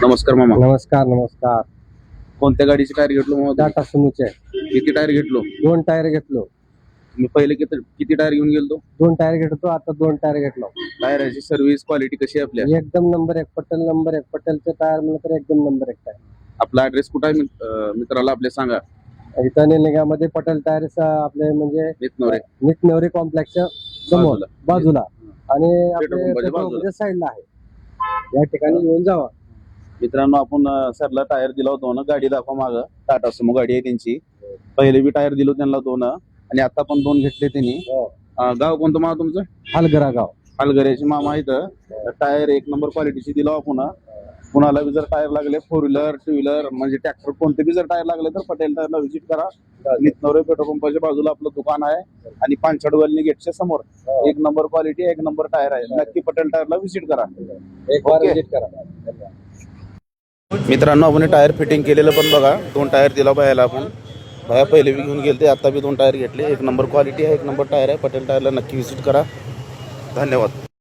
नमस्कार मामा. नमस्कार नमस्कार. कोणत्या गाडीची टायर घेतलो मामा? टाटा सुमोचे किती टायर घेतलो? 2 टायर घेतलो. मी पहिले किती टायर घेऊन गेलो? 2 टायर घेतलो, आता 2 टायर घेतलो. टायराची सर्व्हिस क्वालिटी कशी आहे आपल्या? एकदम नंबर 1 पटेल नंबर 1 पटेलचे टायर म्हणलं तर एकदम नंबर 1 आहे. आपला ऍड्रेस कुठं आहे मित्राला आपल्या सांगा. इथं निलंग्यामध्ये पटेल टायर्स आपले म्हणजे नितनवरे नितनवरे कॉम्प्लेक्सच्या समोर बाजूला आणि पेट्रोल आपले पंपाच्या पेट्रोल पंपाच्या साईडला आहे. या ठिकाणी येऊन जावा. मित्रांनो, आपण सरला टायर दिला होतो ना, गाडी दाखवा मागं. टाटा सुमो गाडी आहे त्यांची. पहिले बी टायर दिलो त्यांना 2 आणि आता पण 2 घेतले त्यांनी. गाव कोणतं मामा तुमचं? हलगरा गाव. हलगऱ्याचे मामा इथं. टायर 1 नंबर क्वालिटीची दिला आपण. कुणाला बी जर टायर लागले 4 व्हीलर 2 व्हीलर म्हणजे ट्रॅक्टर कोणते बी जर टायर लागले तर पटेल टायरला व्हिजिट करा. नितनवरे पेट्रोल पंपाच्या बाजूला आपलं दुकान आहे आणि पानछडवलनी गेटच्या समोर 1 नंबर क्वालिटी 1 नंबर टायर आहे. नक्की पटेल टायरला व्हिजिट करा. एक बार ओके. विजिट करा. मित्रांनो, आपण टायर फिटिंग केलेलं पण बघा. 2 टायर दिला बायाला आपण. बाया पहिले बी घेऊन गेले, आता बी 2 टायर घेतले. 1 नंबर क्वालिटी आहे, 1 नंबर टायर आहे. पटेल टायरला नक्की व्हिजिट करा. धन्यवाद.